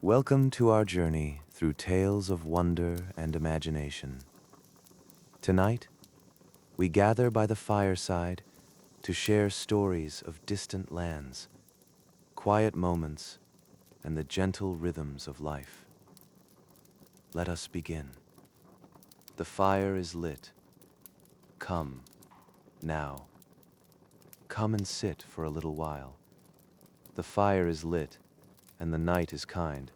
Welcome to our journey through tales of wonder and imagination. Tonight, we gather by the fireside to share stories of distant lands, quiet moments, and the gentle rhythms of life. Let us begin. The fire is lit. Come, now. Come and sit for a little while. The fire is lit, and the night is kind.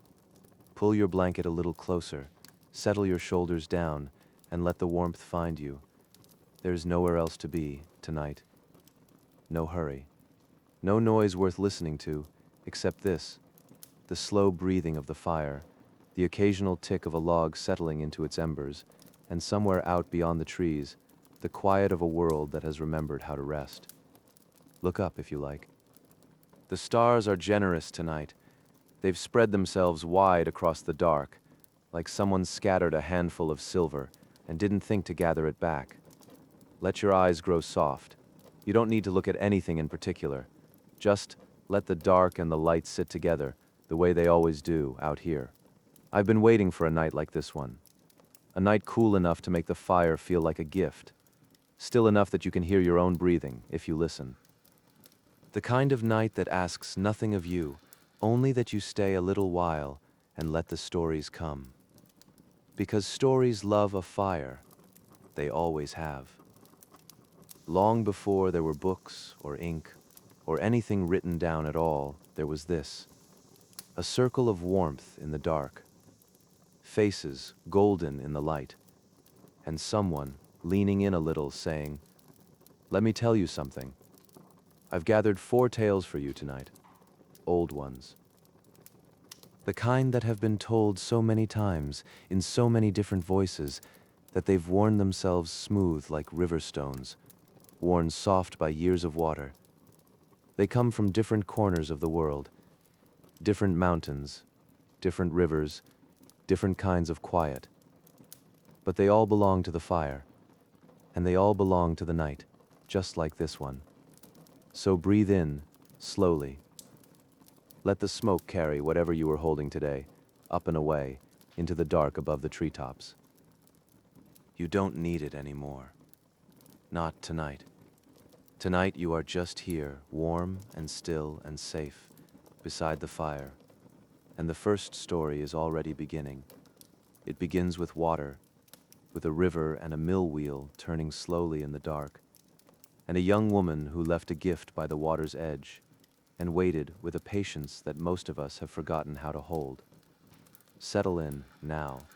Pull your blanket a little closer, settle your shoulders down, and let the warmth find you. There's nowhere else to be tonight. No hurry. No noise worth listening to, except this, the slow breathing of the fire, the occasional tick of a log settling into its embers, and somewhere out beyond the trees, the quiet of a world that has remembered how to rest. Look up if you like. The stars are generous tonight. They've spread themselves wide across the dark, like someone scattered a handful of silver and didn't think to gather it back. Let your eyes grow soft. You don't need to look at anything in particular. Just let the dark and the light sit together the way they always do out here. I've been waiting for a night like this one. A night cool enough to make the fire feel like a gift. Still enough that you can hear your own breathing if you listen. The kind of night that asks nothing of you, only that you stay a little while and let the stories come. Because stories love a fire. They always have. Long before there were books or ink or anything written down at all, there was this. A circle of warmth in the dark. Faces golden in the light. And someone leaning in a little saying, "Let me tell you something. I've gathered 4 tales for you tonight. Old ones. The kind that have been told so many times in so many different voices that they've worn themselves smooth like river stones, worn soft by years of water. They come from different corners of the world, different mountains, different rivers, different kinds of quiet. But they all belong to the fire, and they all belong to the night, just like this one. So breathe in, slowly. Let the smoke carry whatever you were holding today, up and away, into the dark above the treetops. You don't need it anymore. Not tonight. Tonight you are just here, warm and still and safe, beside the fire. And the first story is already beginning. It begins with water, with a river and a mill wheel turning slowly in the dark, and a young woman who left a gift by the water's edge, and waited with a patience that most of us have forgotten how to hold. Settle in, now.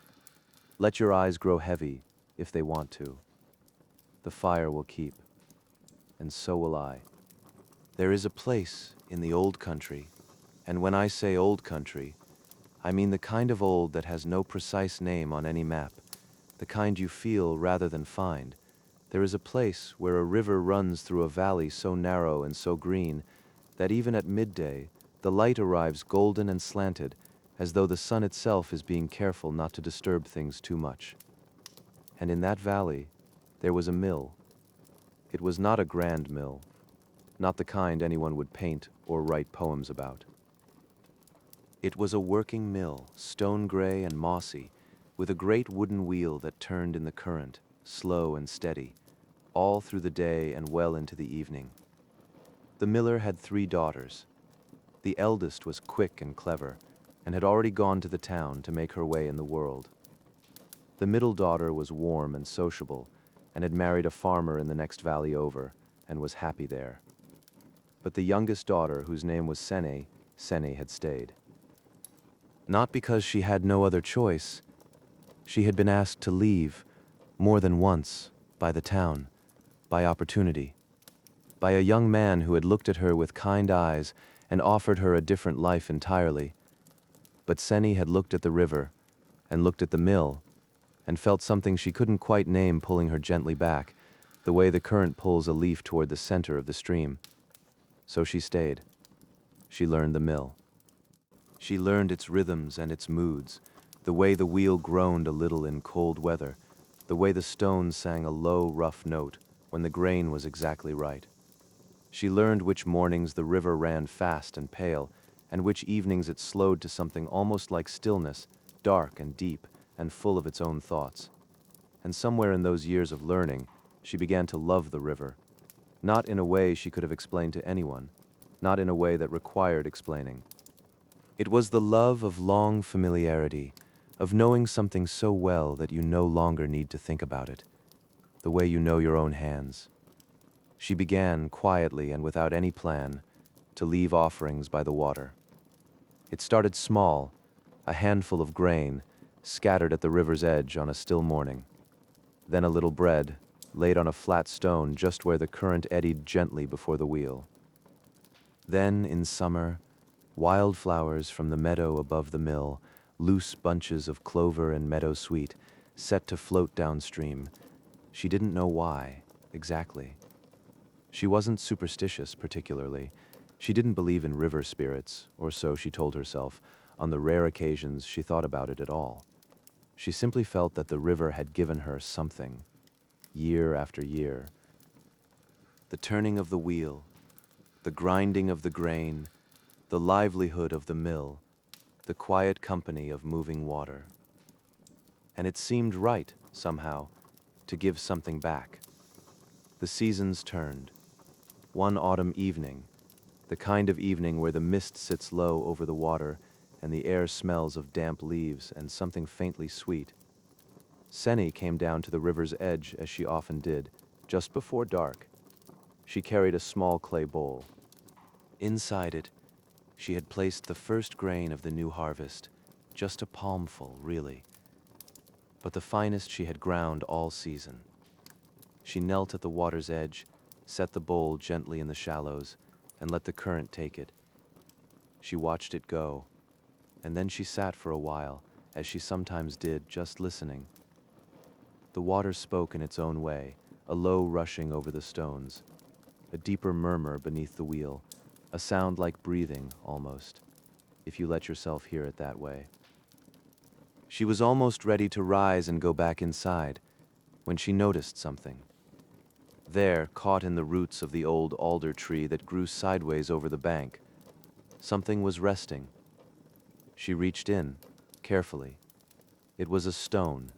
Let your eyes grow heavy, if they want to. The fire will keep, and so will I. There is a place in the old country, and when I say old country, I mean the kind of old that has no precise name on any map, the kind you feel rather than find. There is a place where a river runs through a valley so narrow and so green that even at midday, the light arrives golden and slanted, as though the sun itself is being careful not to disturb things too much. And in that valley, there was a mill. It was not a grand mill, not the kind anyone would paint or write poems about. It was a working mill, stone gray and mossy, with a great wooden wheel that turned in the current, slow and steady, all through the day and well into the evening. The miller had 3 daughters. The eldest was quick and clever, and had already gone to the town to make her way in the world. The middle daughter was warm and sociable, and had married a farmer in the next valley over, and was happy there. But the youngest daughter, whose name was Sene had stayed. Not because she had no other choice. She had been asked to leave, more than once, by the town, by opportunity, by a young man who had looked at her with kind eyes and offered her a different life entirely. But Sene had looked at the river, and looked at the mill, and felt something she couldn't quite name pulling her gently back, the way the current pulls a leaf toward the center of the stream. So she stayed. She learned the mill. She learned its rhythms and its moods, the way the wheel groaned a little in cold weather, the way the stones sang a low, rough note when the grain was exactly right. She learned which mornings the river ran fast and pale, and which evenings it slowed to something almost like stillness, dark and deep, and full of its own thoughts. And somewhere in those years of learning, she began to love the river, not in a way she could have explained to anyone, not in a way that required explaining. It was the love of long familiarity, of knowing something so well that you no longer need to think about it, the way you know your own hands. She began, quietly and without any plan, to leave offerings by the water. It started small, a handful of grain, scattered at the river's edge on a still morning. Then a little bread, laid on a flat stone just where the current eddied gently before the wheel. Then, in summer, wildflowers from the meadow above the mill, loose bunches of clover and meadowsweet, set to float downstream. She didn't know why, exactly. She wasn't superstitious, particularly. She didn't believe in river spirits, or so she told herself, on the rare occasions she thought about it at all. She simply felt that the river had given her something, year after year. The turning of the wheel, the grinding of the grain, the livelihood of the mill, the quiet company of moving water. And it seemed right, somehow, to give something back. The seasons turned. One autumn evening, the kind of evening where the mist sits low over the water and the air smells of damp leaves and something faintly sweet, Senny came down to the river's edge as she often did, just before dark. She carried a small clay bowl. Inside it, she had placed the first grain of the new harvest, just a palmful, really, but the finest she had ground all season. She knelt at the water's edge, set the bowl gently in the shallows, and let the current take it. She watched it go, and then she sat for a while, as she sometimes did, just listening. The water spoke in its own way, a low rushing over the stones, a deeper murmur beneath the wheel, a sound like breathing, almost, if you let yourself hear it that way. She was almost ready to rise and go back inside, when she noticed something. There, caught in the roots of the old alder tree that grew sideways over the bank, something was resting. She reached in, carefully. It was a stone,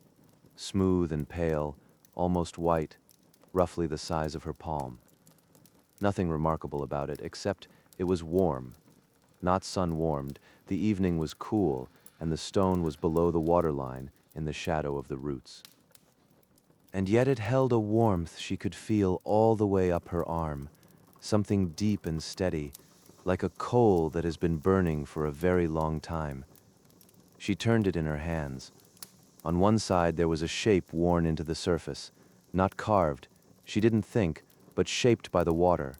smooth and pale, almost white, roughly the size of her palm. Nothing remarkable about it, except it was warm, not sun-warmed. The evening was cool, and the stone was below the waterline in the shadow of the roots. And yet it held a warmth she could feel all the way up her arm, something deep and steady, like a coal that has been burning for a very long time. She turned it in her hands. On one side there was a shape worn into the surface, not carved, she didn't think, but shaped by the water,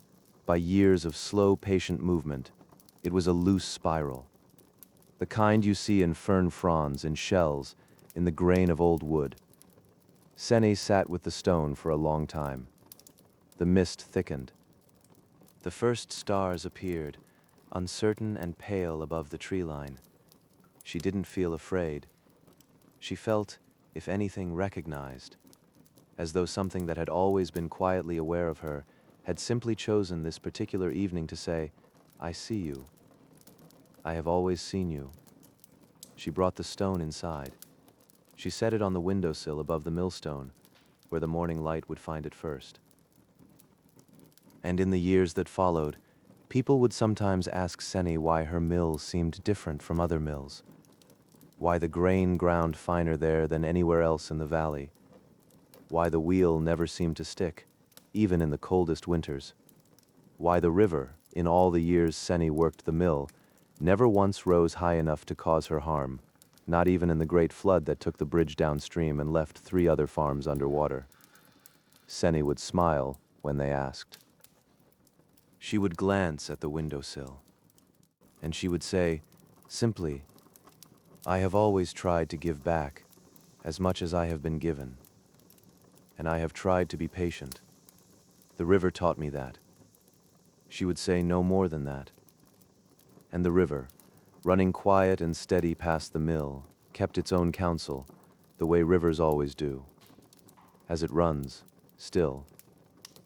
by years of slow, patient movement. It was a loose spiral. The kind you see in fern fronds, in shells, in the grain of old wood. Senny sat with the stone for a long time. The mist thickened. The first stars appeared, uncertain and pale above the tree line. She didn't feel afraid. She felt, if anything, recognized, as though something that had always been quietly aware of her had simply chosen this particular evening to say, "I see you. I have always seen you." She brought the stone inside. She set it on the windowsill above the millstone, where the morning light would find it first. And in the years that followed, people would sometimes ask Senny why her mill seemed different from other mills, why the grain ground finer there than anywhere else in the valley, why the wheel never seemed to stick, even in the coldest winters, why the river, in all the years Senny worked the mill, never once rose high enough to cause her harm, not even in the great flood that took the bridge downstream and left 3 other farms underwater. Senny would smile when they asked. She would glance at the windowsill, and she would say, simply, "I have always tried to give back, as much as I have been given. And I have tried to be patient. The river taught me that." She would say no more than that. And the river, running quiet and steady past the mill, kept its own counsel, the way rivers always do, as it runs, still,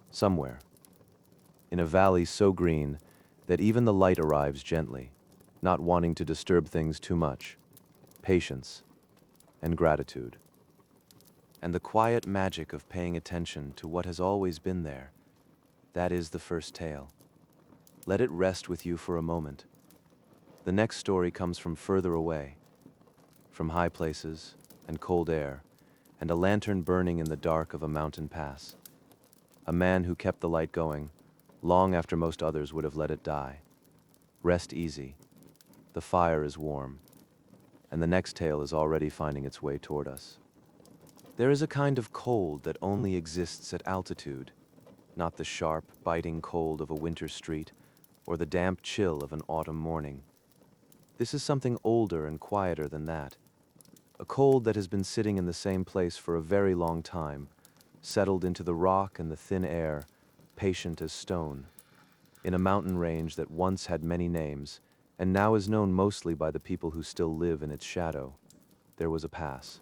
somewhere, in a valley so green that even the light arrives gently, not wanting to disturb things too much, patience, and gratitude. And the quiet magic of paying attention to what has always been there, that is the first tale. Let it rest with you for a moment. The next story comes from further away, from high places and cold air, and a lantern burning in the dark of a mountain pass. A man who kept the light going, long after most others would have let it die. Rest easy. The fire is warm, and the next tale is already finding its way toward us. There is a kind of cold that only exists at altitude, not the sharp, biting cold of a winter street, or the damp chill of an autumn morning. This is something older and quieter than that. A cold that has been sitting in the same place for a very long time, settled into the rock and the thin air, patient as stone, in a mountain range that once had many names, and now is known mostly by the people who still live in its shadow. There was a pass.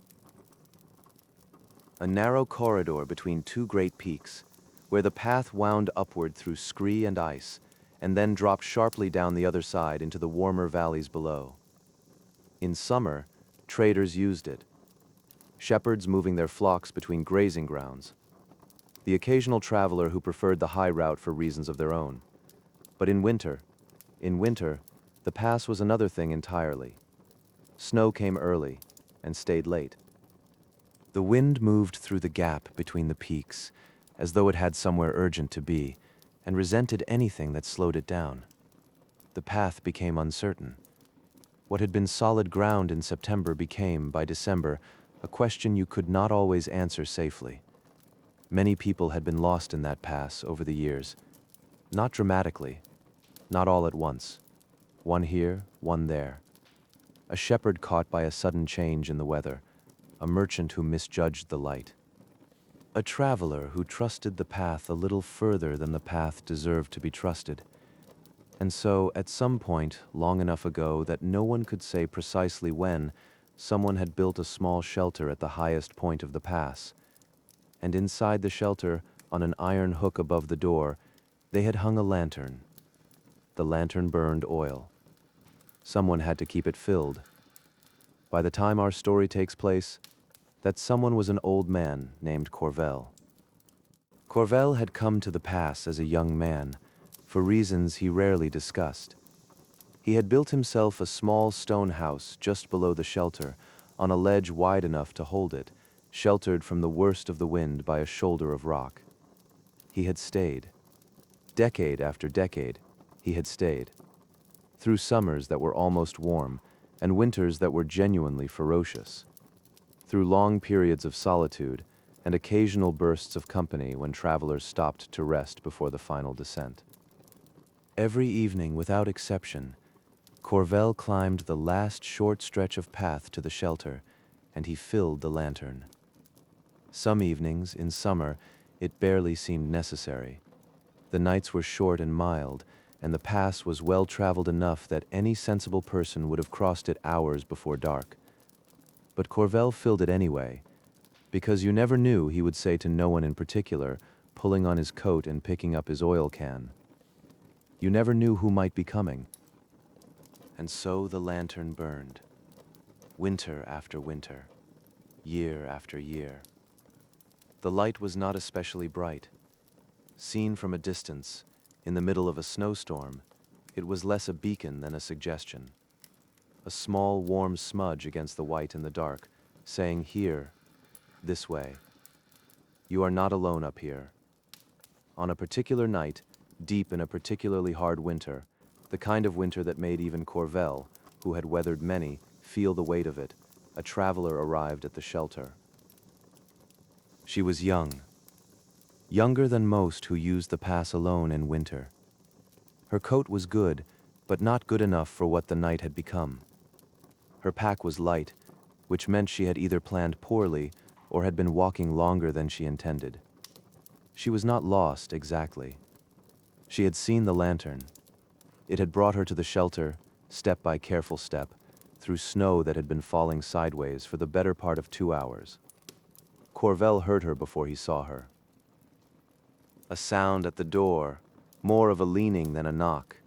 A narrow corridor between two great peaks, where the path wound upward through scree and ice, and then dropped sharply down the other side into the warmer valleys below. In summer, traders used it, shepherds moving their flocks between grazing grounds, the occasional traveler who preferred the high route for reasons of their own. But in winter, the pass was another thing entirely. Snow came early and stayed late. The wind moved through the gap between the peaks, as though it had somewhere urgent to be, and resented anything that slowed it down. The path became uncertain. What had been solid ground in September became, by December, a question you could not always answer safely. Many people had been lost in that pass over the years. Not dramatically, not all at once. One here, one there. A shepherd caught by a sudden change in the weather, a merchant who misjudged the light. A traveler who trusted the path a little further than the path deserved to be trusted. And so, at some point, long enough ago that no one could say precisely when, someone had built a small shelter at the highest point of the pass. And inside the shelter, on an iron hook above the door, they had hung a lantern. The lantern burned oil. Someone had to keep it filled. By the time our story takes place, that someone was an old man named Corvel. Corvel had come to the pass as a young man, for reasons he rarely discussed. He had built himself a small stone house just below the shelter, on a ledge wide enough to hold it, sheltered from the worst of the wind by a shoulder of rock. He had stayed. Decade after decade, he had stayed. Through summers that were almost warm, and winters that were genuinely ferocious. Through long periods of solitude, and occasional bursts of company when travelers stopped to rest before the final descent. Every evening, without exception, Corvel climbed the last short stretch of path to the shelter, and he filled the lantern. Some evenings, in summer, it barely seemed necessary. The nights were short and mild, and the pass was well traveled enough that any sensible person would have crossed it hours before dark. But Corvel filled it anyway, because you never knew, he would say to no one in particular, pulling on his coat and picking up his oil can. You never knew who might be coming. And so the lantern burned, winter after winter, year after year. The light was not especially bright. Seen from a distance, in the middle of a snowstorm, it was less a beacon than a suggestion. A small, warm smudge against the white in the dark, saying, "Here, this way. You are not alone up here." On a particular night, deep in a particularly hard winter, the kind of winter that made even Corvel, who had weathered many, feel the weight of it, a traveler arrived at the shelter. She was young, younger than most who used the pass alone in winter. Her coat was good, but not good enough for what the night had become. Her pack was light, which meant she had either planned poorly or had been walking longer than she intended. She was not lost, exactly. She had seen the lantern. It had brought her to the shelter, step by careful step, through snow that had been falling sideways for the better part of 2 hours. Corvel heard her before he saw her. A sound at the door, more of a leaning than a knock.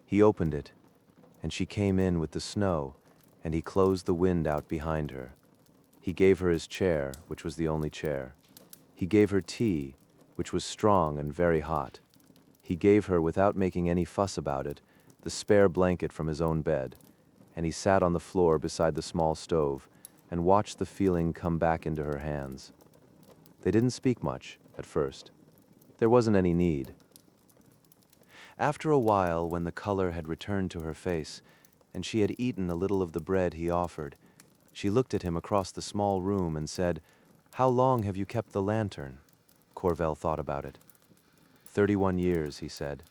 He opened it, and she came in with the snow, and he closed the wind out behind her. He gave her his chair, which was the only chair. He gave her tea, which was strong and very hot. He gave her, without making any fuss about it, the spare blanket from his own bed, and he sat on the floor beside the small stove and watched the feeling come back into her hands. They didn't speak much, at first. There wasn't any need. After a while, when the color had returned to her face, and she had eaten a little of the bread he offered, she looked at him across the small room and said, "How long have you kept the lantern?" Corvell thought about it. 31 years, he said,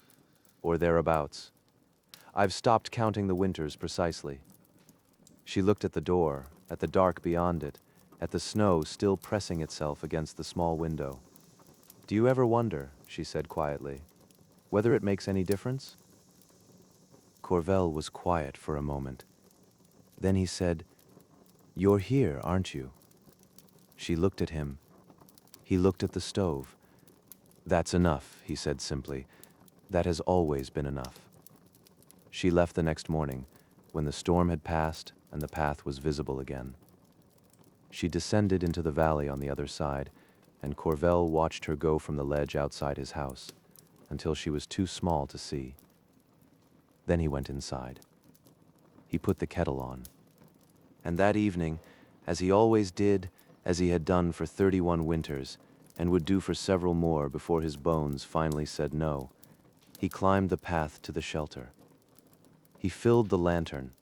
or thereabouts. I've stopped counting the winters precisely. She looked at the door, at the dark beyond it, at the snow still pressing itself against the small window. "Do you ever wonder," she said quietly, "whether it makes any difference?" Corvell was quiet for a moment. Then he said, "You're here, aren't you?" She looked at him. He looked at the stove. "That's enough," he said simply. "That has always been enough." She left the next morning, when the storm had passed and the path was visible again. She descended into the valley on the other side, and Corvell watched her go from the ledge outside his house, until she was too small to see. Then he went inside. He put the kettle on. And that evening, as he always did, as he had done for 31 winters, and would do for several more before his bones finally said no, he climbed the path to the shelter. He filled the lantern,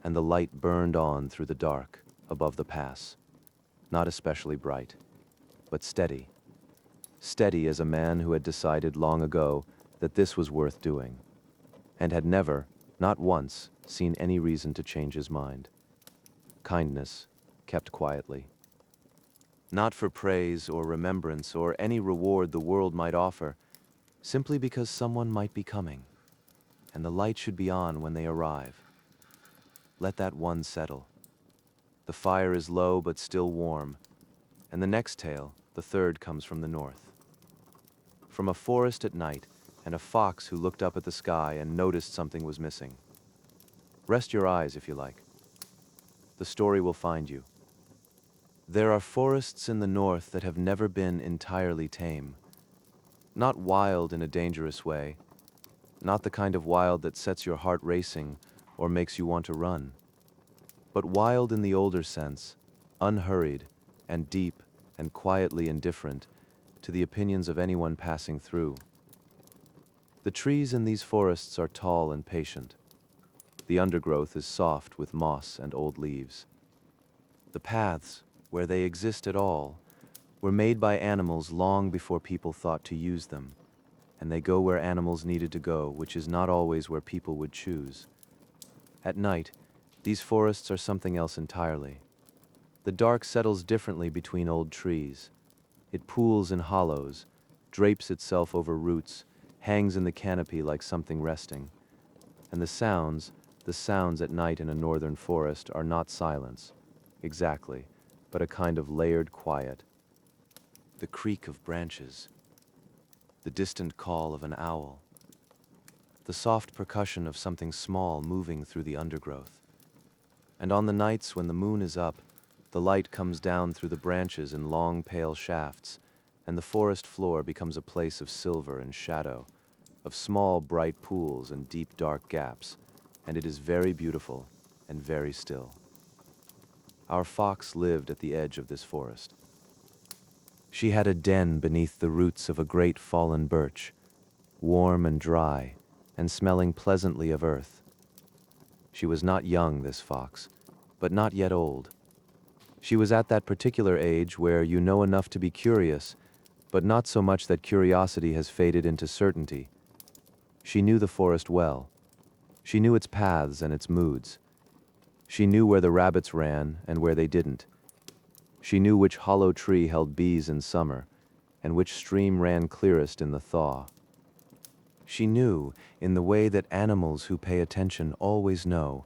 and the light burned on through the dark above the pass, not especially bright, but steady. Steady as a man who had decided long ago that this was worth doing, and had never, not once, seen any reason to change his mind. Kindness, kept quietly. Not for praise or remembrance or any reward the world might offer, simply because someone might be coming, and the light should be on when they arrive. Let that one settle. The fire is low but still warm, and the next tale, the third, comes from the north. From a forest at night, and a fox who looked up at the sky and noticed something was missing. Rest your eyes if you like. The story will find you. There are forests in the north that have never been entirely tame. Not wild in a dangerous way, not the kind of wild that sets your heart racing or makes you want to run, but wild in the older sense, unhurried and deep and quietly indifferent to the opinions of anyone passing through. The trees in these forests are tall and patient. The undergrowth is soft with moss and old leaves. The paths, where they exist at all, were made by animals long before people thought to use them, and they go where animals needed to go, which is not always where people would choose. At night, these forests are something else entirely. The dark settles differently between old trees. It pools in hollows, drapes itself over roots, hangs in the canopy like something resting. And the sounds at night in a northern forest are not silence, exactly, but a kind of layered quiet. The creak of branches, the distant call of an owl, the soft percussion of something small moving through the undergrowth. And on the nights when the moon is up, the light comes down through the branches in long pale shafts, and the forest floor becomes a place of silver and shadow, of small bright pools and deep dark gaps, and it is very beautiful and very still. Our fox lived at the edge of this forest. She had a den beneath the roots of a great fallen birch, warm and dry, and smelling pleasantly of earth. She was not young, this fox, but not yet old. She was at that particular age where you know enough to be curious, but not so much that curiosity has faded into certainty. She knew the forest well. She knew its paths and its moods. She knew where the rabbits ran and where they didn't. She knew which hollow tree held bees in summer, and which stream ran clearest in the thaw. She knew, in the way that animals who pay attention always know,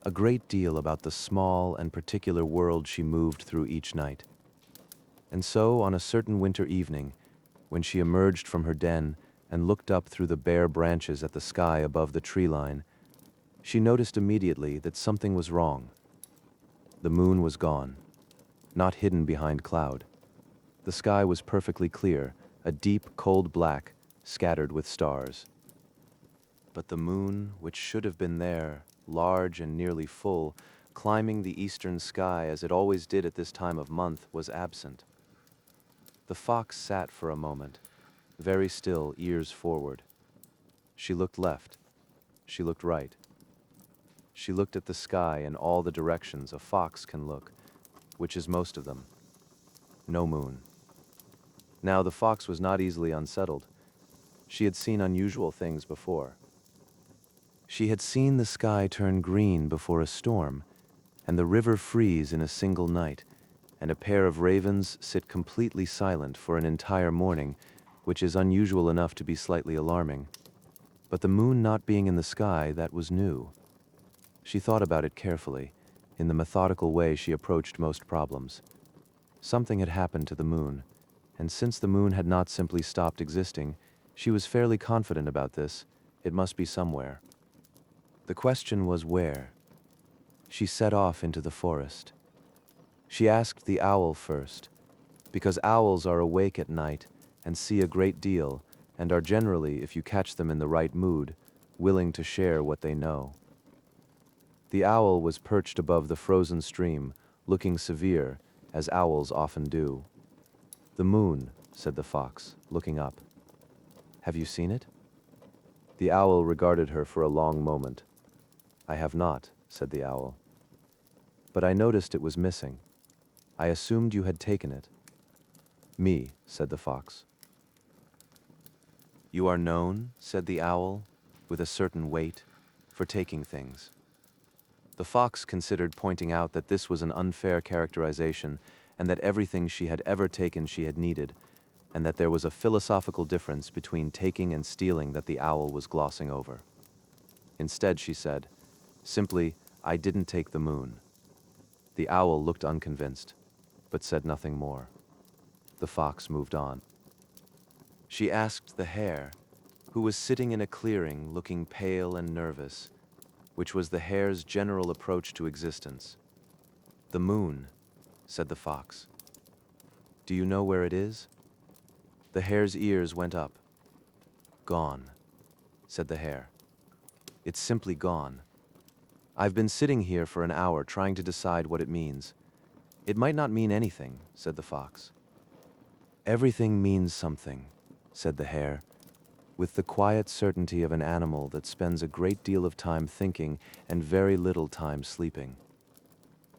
a great deal about the small and particular world she moved through each night. And so, on a certain winter evening, when she emerged from her den and looked up through the bare branches at the sky above the tree line, She noticed immediately that something was wrong. The moon was gone, not hidden behind cloud. The sky was perfectly clear, a deep, cold black, scattered with stars. But the moon, which should have been there, large and nearly full, climbing the eastern sky as it always did at this time of month, was absent. The fox sat for a moment, very still, ears forward. She looked left. She looked right. She looked at the sky in all the directions a fox can look, which is most of them. No moon. Now the fox was not easily unsettled. She had seen unusual things before. She had seen the sky turn green before a storm, and the river freeze in a single night, and a pair of ravens sit completely silent for an entire morning, which is unusual enough to be slightly alarming. But the moon not being in the sky, that was new. She thought about it carefully, in the methodical way she approached most problems. Something had happened to the moon, and since the moon had not simply stopped existing, she was fairly confident about this. It must be somewhere. The question was where. She set off into the forest. She asked the owl first, because owls are awake at night and see a great deal, and are generally, if you catch them in the right mood, willing to share what they know. The owl was perched above the frozen stream, looking severe, as owls often do. "The moon," said the fox, looking up. "Have you seen it?" The owl regarded her for a long moment. "I have not," said the owl. "But I noticed it was missing. I assumed you had taken it." "Me," said the fox. "You are known," said the owl, with a certain weight, "for taking things." The fox considered pointing out that this was an unfair characterization, and that everything she had ever taken she had needed, and that there was a philosophical difference between taking and stealing that the owl was glossing over. Instead, she said, simply, "I didn't take the moon." The owl looked unconvinced, but said nothing more. The fox moved on. She asked the hare, who was sitting in a clearing looking pale and nervous, which was the hare's general approach to existence. "The moon," said the fox. "Do you know where it is?" The hare's ears went up. "Gone," said the hare. "It's simply gone. I've been sitting here for an hour trying to decide what it means. It might not mean anything," said the fox. "Everything means something," said the hare, with the quiet certainty of an animal that spends a great deal of time thinking and very little time sleeping.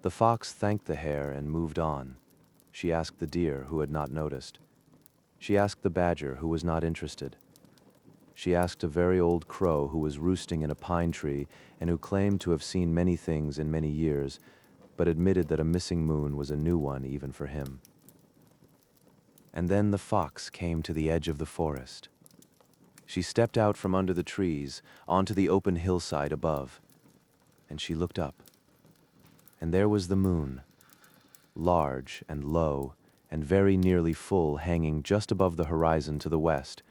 The fox thanked the hare and moved on. She asked the deer, who had not noticed. She asked the badger, who was not interested. She asked a very old crow who was roosting in a pine tree and who claimed to have seen many things in many years, but admitted that a missing moon was a new one even for him. And then the fox came to the edge of the forest. She stepped out from under the trees onto the open hillside above, and she looked up. And there was the moon, large and low and very nearly full, hanging just above the horizon to the west,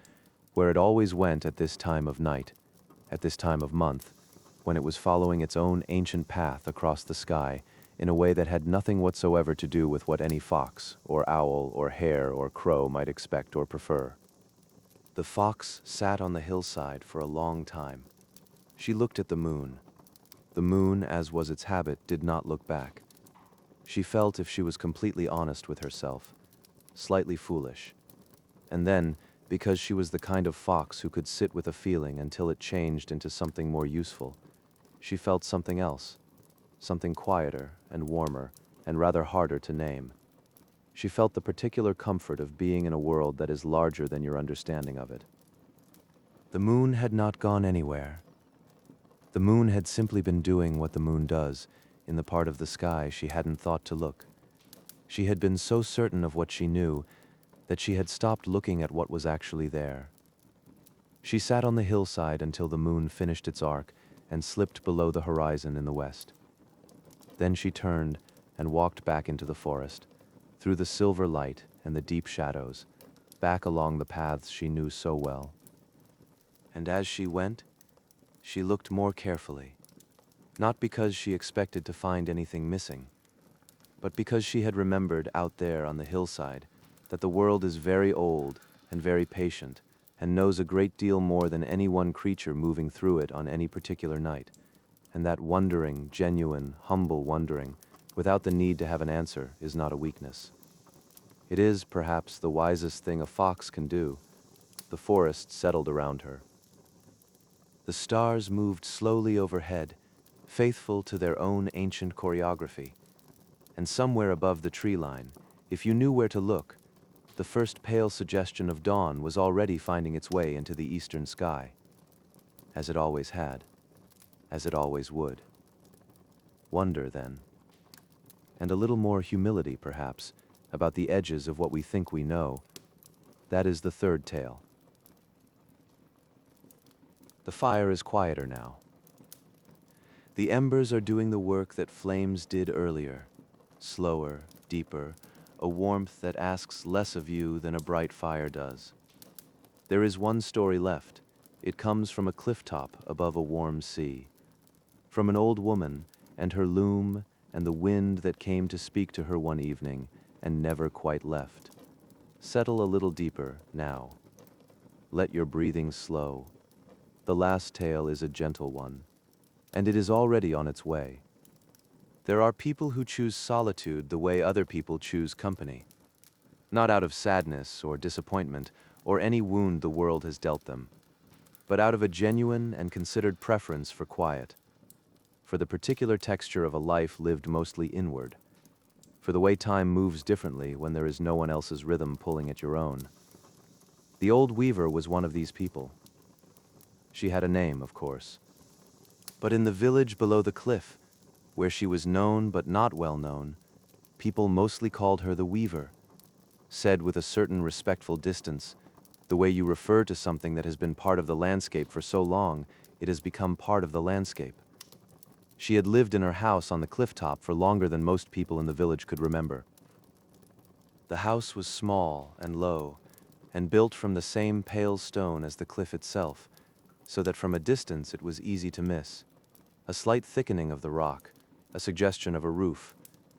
where it always went at this time of night, at this time of month, when it was following its own ancient path across the sky in a way that had nothing whatsoever to do with what any fox or owl or hare or crow might expect or prefer. The fox sat on the hillside for a long time. She looked at the moon. The moon, as was its habit, did not look back. She felt, if she was completely honest with herself, slightly foolish. And then, because she was the kind of fox who could sit with a feeling until it changed into something more useful, she felt something else, something quieter and warmer and rather harder to name. She felt the particular comfort of being in a world that is larger than your understanding of it. The moon had not gone anywhere. The moon had simply been doing what the moon does in the part of the sky she hadn't thought to look. She had been so certain of what she knew that she had stopped looking at what was actually there. She sat on the hillside until the moon finished its arc and slipped below the horizon in the west. Then she turned and walked back into the forest, through the silver light and the deep shadows, back along the paths she knew so well. And as she went, she looked more carefully, not because she expected to find anything missing, but because she had remembered out there on the hillside that the world is very old and very patient and knows a great deal more than any one creature moving through it on any particular night, and that wondering, genuine, humble wondering, without the need to have an answer, is not a weakness. It is, perhaps, the wisest thing a fox can do. The forest settled around her. The stars moved slowly overhead, faithful to their own ancient choreography. And somewhere above the tree line, if you knew where to look, the first pale suggestion of dawn was already finding its way into the eastern sky, as it always had, as it always would. Wonder, then, and a little more humility, perhaps, about the edges of what we think we know. That is the third tale. The fire is quieter now. The embers are doing the work that flames did earlier, slower, deeper, a warmth that asks less of you than a bright fire does. There is one story left. It comes from a cliff top above a warm sea, from an old woman and her loom and the wind that came to speak to her one evening and never quite left. Settle a little deeper now. Let your breathing slow. The last tale is a gentle one, and it is already on its way. There are people who choose solitude the way other people choose company, not out of sadness or disappointment or any wound the world has dealt them, but out of a genuine and considered preference for quiet, for the particular texture of a life lived mostly inward, for the way time moves differently when there is no one else's rhythm pulling at your own. The old weaver was one of these people. She had a name, of course. But in the village below the cliff, where she was known but not well known, people mostly called her the weaver, said with a certain respectful distance, the way you refer to something that has been part of the landscape for so long, it has become part of the landscape. She had lived in her house on the cliff top for longer than most people in the village could remember. The house was small and low, and built from the same pale stone as the cliff itself, so that from a distance it was easy to miss. A slight thickening of the rock, a suggestion of a roof,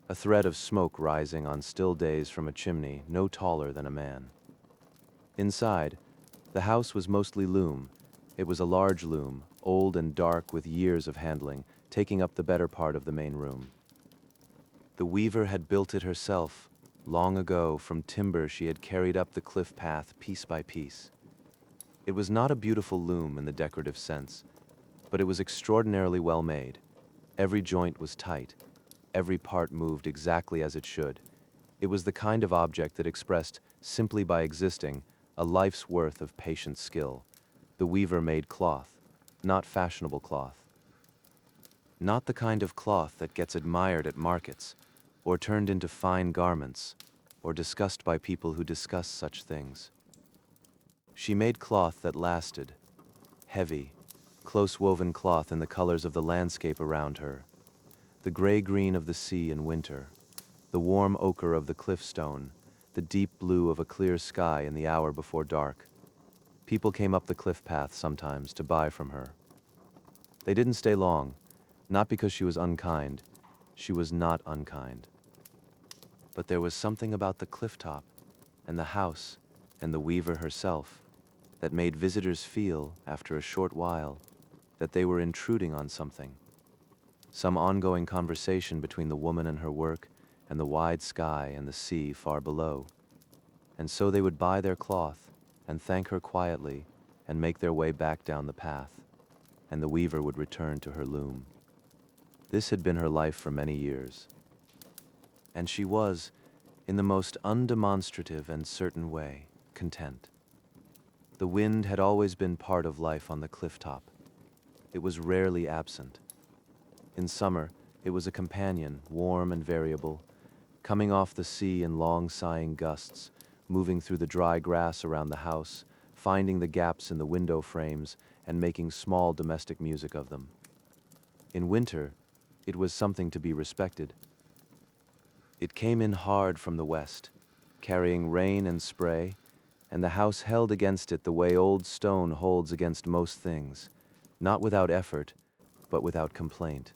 a thread of smoke rising on still days from a chimney no taller than a man. Inside, the house was mostly loom. It was a large loom, old and dark with years of handling, taking up the better part of the main room. The weaver had built it herself, long ago from timber she had carried up the cliff path piece by piece. It was not a beautiful loom in the decorative sense, but it was extraordinarily well made. Every joint was tight. Every part moved exactly as it should. It was the kind of object that expressed, simply by existing, a life's worth of patient skill. The weaver made cloth, not fashionable cloth. Not the kind of cloth that gets admired at markets, or turned into fine garments, or discussed by people who discuss such things. She made cloth that lasted, heavy, close-woven cloth in the colors of the landscape around her, the gray-green of the sea in winter, the warm ochre of the cliff stone, the deep blue of a clear sky in the hour before dark. People came up the cliff path sometimes to buy from her. They didn't stay long, not because she was unkind. She was not unkind. But there was something about the cliff top, and the house, and the weaver herself, that made visitors feel, after a short while, that they were intruding on something. Some ongoing conversation between the woman and her work, and the wide sky and the sea far below. And so they would buy their cloth, and thank her quietly, and make their way back down the path, and the weaver would return to her loom. This had been her life for many years. And she was, in the most undemonstrative and certain way, content. The wind had always been part of life on the cliff top. It was rarely absent. In summer, it was a companion, warm and variable, coming off the sea in long sighing gusts, moving through the dry grass around the house, finding the gaps in the window frames, and making small domestic music of them. In winter, it was something to be respected. It came in hard from the west, carrying rain and spray, and the house held against it the way old stone holds against most things, not without effort, but without complaint.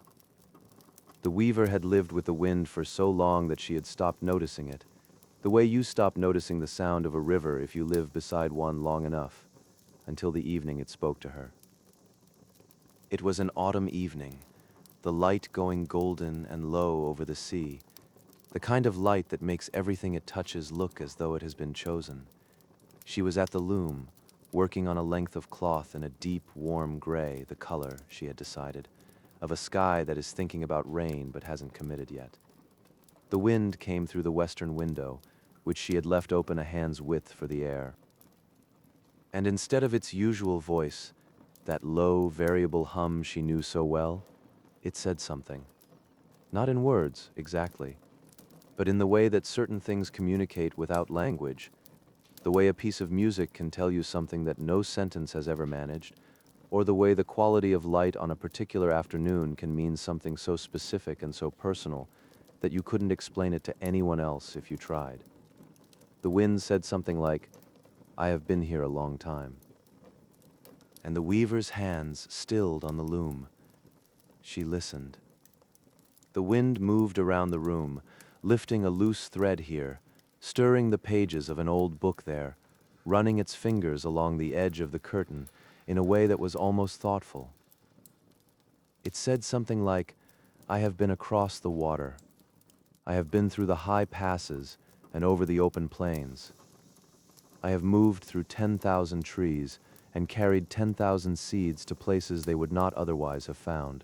The weaver had lived with the wind for so long that she had stopped noticing it, the way you stop noticing the sound of a river if you live beside one long enough, until the evening it spoke to her. It was an autumn evening, the light going golden and low over the sea, the kind of light that makes everything it touches look as though it has been chosen. She was at the loom, working on a length of cloth in a deep, warm gray, the color, she had decided, of a sky that is thinking about rain but hasn't committed yet. The wind came through the western window, which she had left open a hand's width for the air. And instead of its usual voice, that low, variable hum she knew so well, it said something. Not in words, exactly, but in the way that certain things communicate without language, the way a piece of music can tell you something that no sentence has ever managed, or the way the quality of light on a particular afternoon can mean something so specific and so personal that you couldn't explain it to anyone else if you tried. The wind said something like, "I have been here a long time." And the weaver's hands stilled on the loom. She listened. The wind moved around the room, lifting a loose thread here, stirring the pages of an old book there, running its fingers along the edge of the curtain in a way that was almost thoughtful. It said something like, "I have been across the water. I have been through the high passes and over the open plains. I have moved through 10,000 trees and carried 10,000 seeds to places they would not otherwise have found.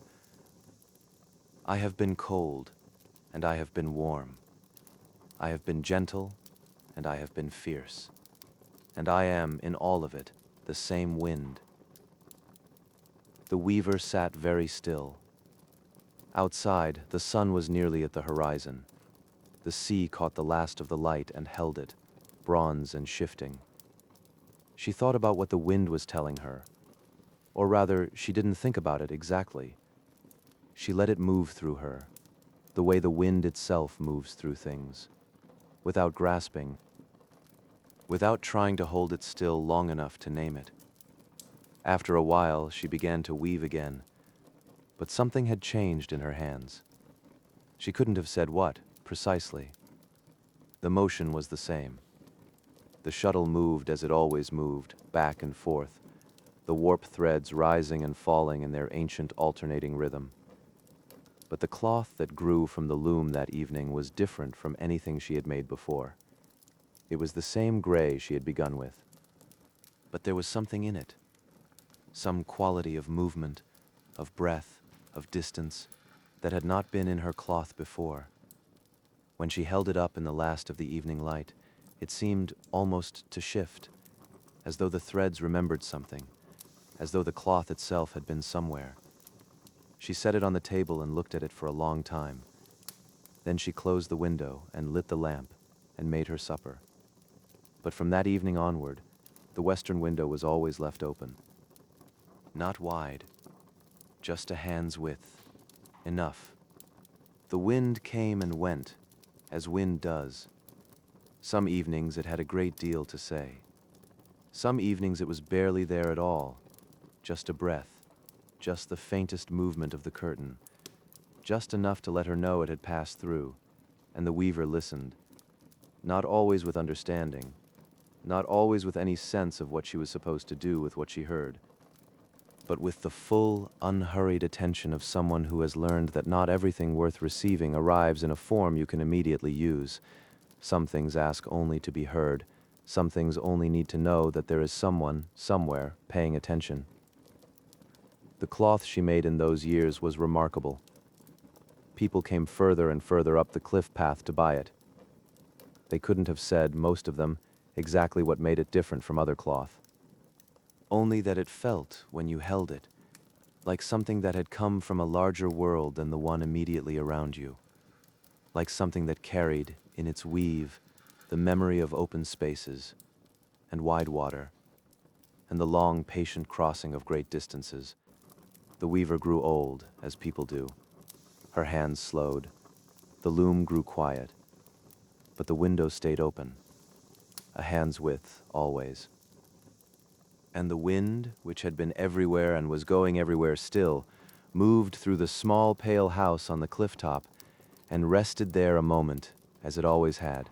I have been cold, and I have been warm. I have been gentle, and I have been fierce. And I am, in all of it, the same wind." The weaver sat very still. Outside, the sun was nearly at the horizon. The sea caught the last of the light and held it, bronze and shifting. She thought about what the wind was telling her. Or rather, she didn't think about it exactly. She let it move through her, the way the wind itself moves through things, without grasping, without trying to hold it still long enough to name it. After a while, she began to weave again, but something had changed in her hands. She couldn't have said what, precisely. The motion was the same. The shuttle moved as it always moved, back and forth, the warp threads rising and falling in their ancient alternating rhythm. But the cloth that grew from the loom that evening was different from anything she had made before. It was the same gray she had begun with. But there was something in it, some quality of movement, of breath, of distance, that had not been in her cloth before. When she held it up in the last of the evening light, it seemed almost to shift, as though the threads remembered something, as though the cloth itself had been somewhere. She set it on the table and looked at it for a long time. Then she closed the window and lit the lamp and made her supper. But from that evening onward, the western window was always left open. Not wide, just a hand's width. Enough. The wind came and went, as wind does. Some evenings it had a great deal to say. Some evenings it was barely there at all, just a breath, just the faintest movement of the curtain, just enough to let her know it had passed through, and the weaver listened, not always with understanding, not always with any sense of what she was supposed to do with what she heard, but with the full, unhurried attention of someone who has learned that not everything worth receiving arrives in a form you can immediately use. Some things ask only to be heard. Some things only need to know that there is someone, somewhere, paying attention. The cloth she made in those years was remarkable. People came further and further up the cliff path to buy it. They couldn't have said, most of them, exactly what made it different from other cloth. Only that it felt, when you held it, like something that had come from a larger world than the one immediately around you. Like something that carried, in its weave, the memory of open spaces, and wide water, and the long, patient crossing of great distances. The weaver grew old, as people do. Her hands slowed. The loom grew quiet. But the window stayed open, a hand's width, always. And the wind, which had been everywhere and was going everywhere still, moved through the small pale house on the cliff top, and rested there a moment, as it always had,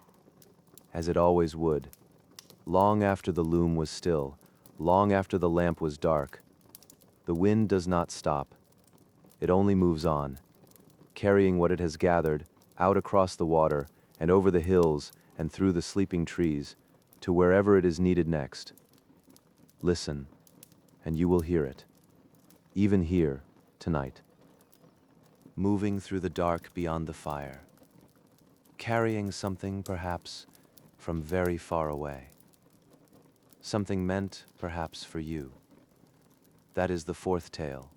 as it always would, long after the loom was still, long after the lamp was dark. The wind does not stop. It only moves on, carrying what it has gathered out across the water and over the hills and through the sleeping trees to wherever it is needed next. Listen, and you will hear it, even here, tonight. Moving through the dark beyond the fire, carrying something perhaps from very far away. Something meant perhaps for you. That is the fourth tale,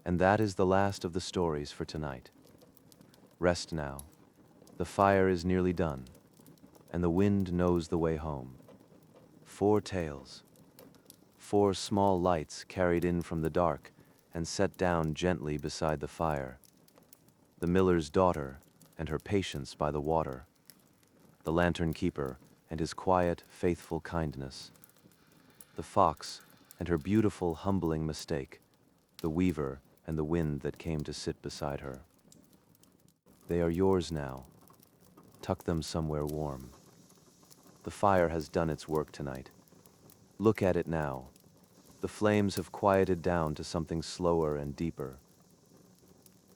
and that is the last of the stories for tonight. Rest now. The fire is nearly done, and the wind knows the way home. 4 tales. 4 small lights carried in from the dark and set down gently beside the fire. The miller's daughter and her patience by the water. The lantern keeper and his quiet, faithful kindness. The fox and her beautiful, humbling mistake. The weaver and the wind that came to sit beside her. They are yours now. Tuck them somewhere warm. The fire has done its work tonight. Look at it now. The flames have quieted down to something slower and deeper.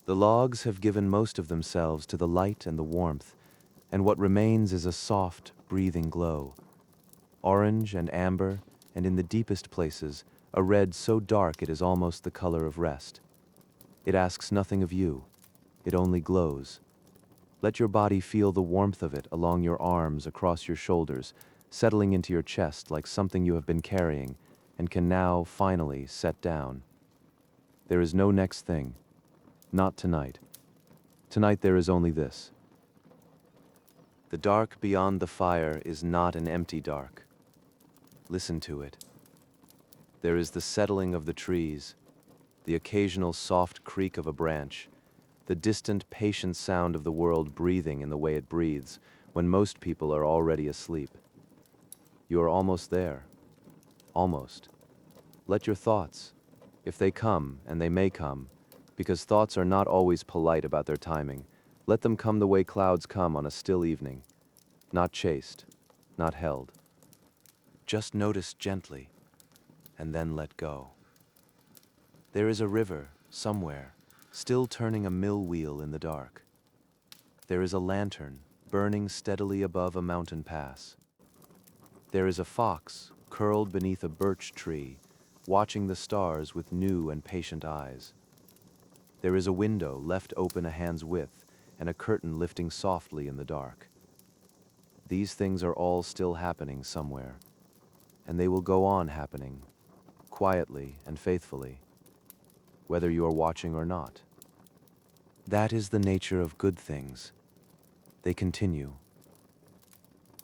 The logs have given most of themselves to the light and the warmth, and what remains is a soft, breathing glow. Orange and amber, and in the deepest places, a red so dark it is almost the color of rest. It asks nothing of you. It only glows. Let your body feel the warmth of it along your arms, across your shoulders, settling into your chest like something you have been carrying and can now, finally, set down. There is no next thing. Not tonight. Tonight there is only this. The dark beyond the fire is not an empty dark. Listen to it. There is the settling of the trees, the occasional soft creak of a branch, the distant, patient sound of the world breathing in the way it breathes when most people are already asleep. You are almost there. Almost. Let your thoughts, if they come, and they may come, because thoughts are not always polite about their timing, let them come the way clouds come on a still evening, not chased, not held. Just notice gently, and then let go. There is a river, somewhere, still turning a mill wheel in the dark. There is a lantern, burning steadily above a mountain pass. There is a fox, curled beneath a birch tree, watching the stars with new and patient eyes. There is a window left open a hand's width, and a curtain lifting softly in the dark. These things are all still happening somewhere, and they will go on happening, quietly and faithfully, whether you are watching or not. That is the nature of good things. They continue.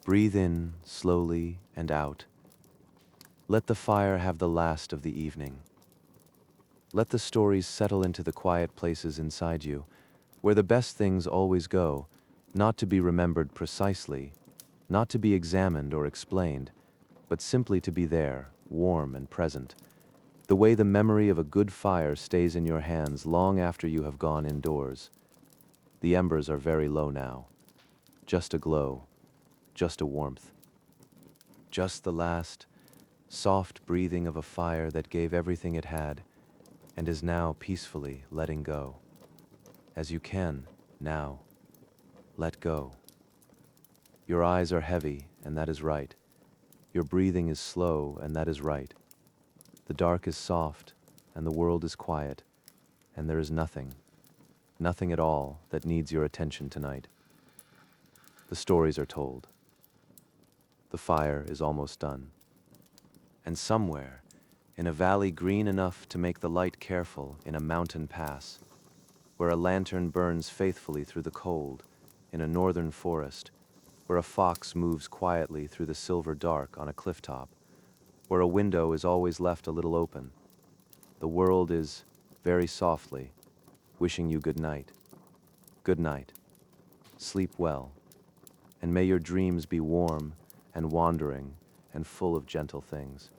Breathe in slowly and out. Let the fire have the last of the evening. Let the stories settle into the quiet places inside you, where the best things always go, not to be remembered precisely, not to be examined or explained, but simply to be there, warm and present, the way the memory of a good fire stays in your hands long after you have gone indoors. The embers are very low now. Just a glow, just a warmth. Just the last, soft breathing of a fire that gave everything it had, and is now peacefully letting go. As you can, now, let go. Your eyes are heavy, and that is right. Your breathing is slow, and that is right. The dark is soft, and the world is quiet, and there is nothing, nothing at all that needs your attention tonight. The stories are told. The fire is almost done. And somewhere, in a valley green enough to make the light careful in a mountain pass, where a lantern burns faithfully through the cold, in a northern forest, where a fox moves quietly through the silver dark on a cliff top, where a window is always left a little open, the world is, very softly, wishing you good night. Good night. Sleep well, and may your dreams be warm and wandering and full of gentle things.